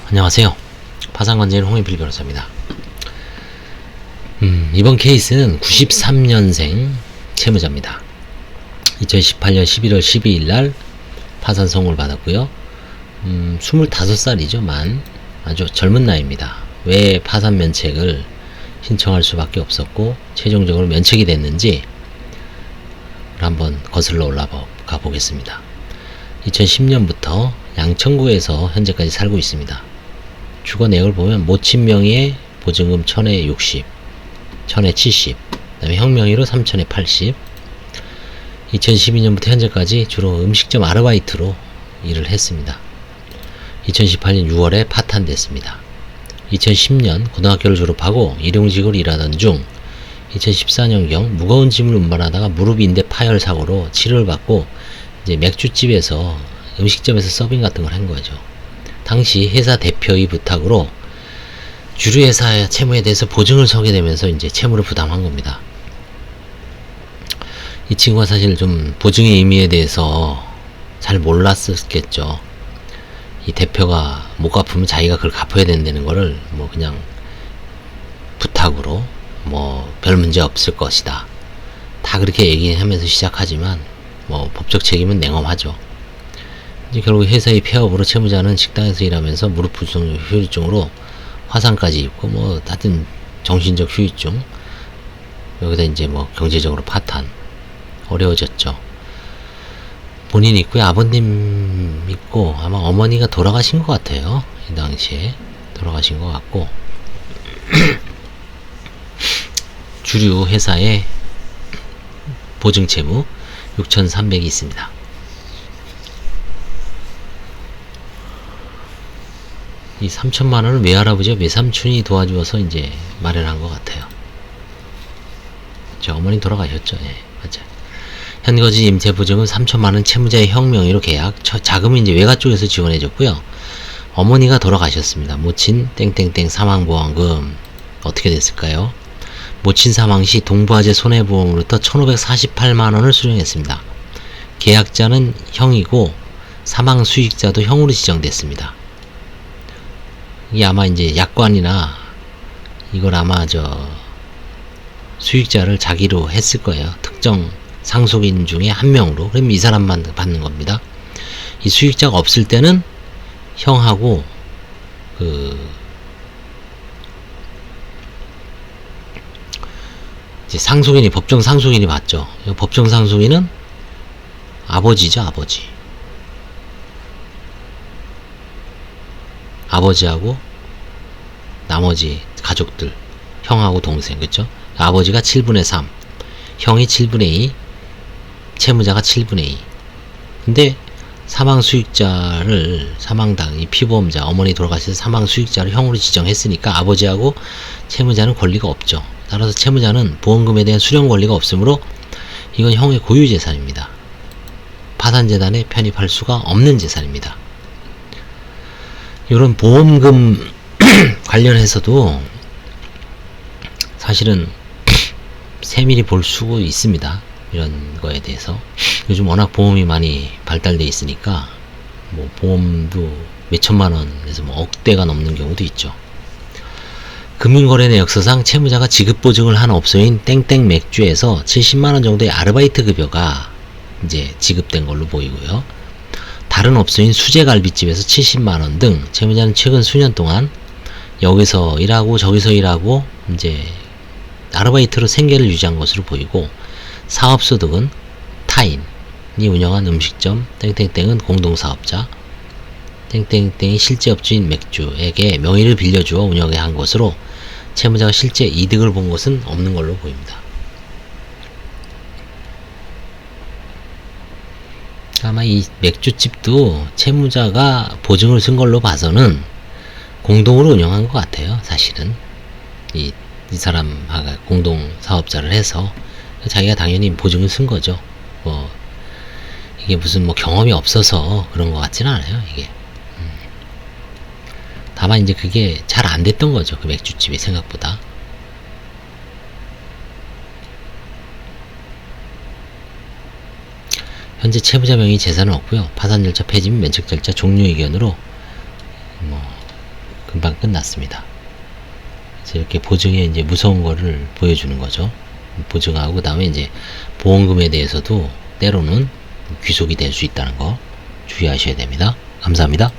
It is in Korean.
안녕하세요. 파산관제인 홍인필 변호사입니다. 이번 케이스는 93년생 채무자입니다. 2018년 11월 12일 날 파산 선고를 받았고요. 25살이죠. 아주 젊은 나이입니다. 왜 파산 면책을 신청할 수밖에 없었고 최종적으로 면책이 됐는지 한번 거슬러 올라가 보겠습니다. 2010년부터 양천구에서 현재까지 살고 있습니다. 주거 내역을 보면 모친 명의의 보증금 1000에 60, 1000에 70, 그 다음에 형 명의로 3000에 80. 2012년부터 현재까지 주로 음식점 아르바이트로 일을 했습니다. 2018년 6월에 파탄됐습니다. 2010년 고등학교를 졸업하고 일용직으로 일하던 중 2014년경 무거운 짐을 운반하다가 무릎 인대 파열 사고로 치료를 받고 이제 맥주집에서 음식점에서 서빙 같은 걸 한 거죠. 당시 회사 대표의 부탁으로 주류회사 채무에 대해서 보증을 서게 되면서 이제 채무를 부담한 겁니다. 이 친구가 사실 좀 보증의 의미에 대해서 잘 몰랐었겠죠. 이 대표가 못 갚으면 자기가 그걸 갚아야 된다는 거를 뭐 그냥 부탁으로 뭐 별 문제 없을 것이다. 다 그렇게 얘기하면서 시작하지만 뭐 법적 책임은 냉엄하죠. 이제 결국 회사의 폐업으로 채무자는 식당에서 일하면서 무릎 부종 후유증으로 화상까지 입고 뭐 하여튼 정신적 후유증, 여기다 이제 뭐 경제적으로 파탄, 어려워졌죠. 본인 있고요, 아버님 있고 아마 어머니가 돌아가신 것 같아요. 이 당시에 돌아가신 것 같고 주류 회사에 보증 채무 6,300이 있습니다. 이 3천만원은 외할아버지와 외삼촌이 도와주어서 이제 마련한 것 같아요. 저 어머니 돌아가셨죠. 예, 맞아요. 현거지 임대 보증은 3천만원 채무자의 형 명의로 계약, 자금은 이제 외가 쪽에서 지원해줬고요. 어머니가 돌아가셨습니다. 모친 땡땡땡 사망보험금 어떻게 됐을까요? 모친 사망 시 동부화재 손해보험으로부터 1,548만원을 수령했습니다. 계약자는 형이고 사망 수익자도 형으로 지정됐습니다. 이게 아마 이제 약관이나 이걸 아마 수익자를 자기로 했을 거예요. 특정 상속인 중에 한 명으로. 그럼 이 사람만 받는 겁니다. 이 수익자가 없을 때는 형하고 이제 상속인이, 법정 상속인이 받죠. 법정 상속인은 아버지죠, 아버지. 아버지하고 나머지 가족들, 형하고 동생, 그쵸? 아버지가 7분의 3, 형이 7분의 2, 채무자가 7분의 2. 근데 사망 수익자를, 사망당, 이 피보험자, 어머니 돌아가셔서 사망 수익자를 형으로 지정했으니까 아버지하고 채무자는 권리가 없죠. 따라서 채무자는 보험금에 대한 수령 권리가 없으므로 이건 형의 고유 재산입니다. 파산재단에 편입할 수가 없는 재산입니다. 이런 보험금 관련해서도 사실은 세밀히 볼 수가 있습니다. 이런 거에 대해서. 요즘 워낙 보험이 많이 발달돼 있으니까 뭐 보험도 몇천만 원에서 뭐 억대가 넘는 경우도 있죠. 금융거래 내역서상 채무자가 지급보증을 한 업소인 땡땡 맥주에서 70만원 정도의 아르바이트 급여가 이제 지급된 걸로 보이고요. 다른 업소인 수제갈비집에서 70만원 등 채무자는 최근 수년 동안 여기서 일하고 저기서 일하고 이제 아르바이트로 생계를 유지한 것으로 보이고, 사업소득은 타인이 운영한 음식점 땡땡땡은 공동사업자, 땡땡땡이 실제 업주인 맥주에게 명의를 빌려주어 운영해 한 것으로 채무자가 실제 이득을 본 것은 없는 걸로 보입니다. 아마 이 맥주집도 채무자가 보증을 쓴 걸로 봐서는 공동으로 운영한 것 같아요. 사실은 이 사람하고 공동 사업자를 해서 자기가 당연히 보증을 쓴 거죠. 뭐 이게 무슨 뭐 경험이 없어서 그런 것 같지는 않아요. 이게 다만 이제 그게 잘 안 됐던 거죠. 그 맥주집이 생각보다. 현재 채무자 명의 재산은 없고요. 파산 절차 폐지 및 면책 절차 종료 의견으로 뭐 금방 끝났습니다. 그래서 이렇게 보증에 이제 무서운 거를 보여주는 거죠. 보증하고 그다음에 이제 보험금에 대해서도 때로는 귀속이 될 수 있다는 거 주의하셔야 됩니다. 감사합니다.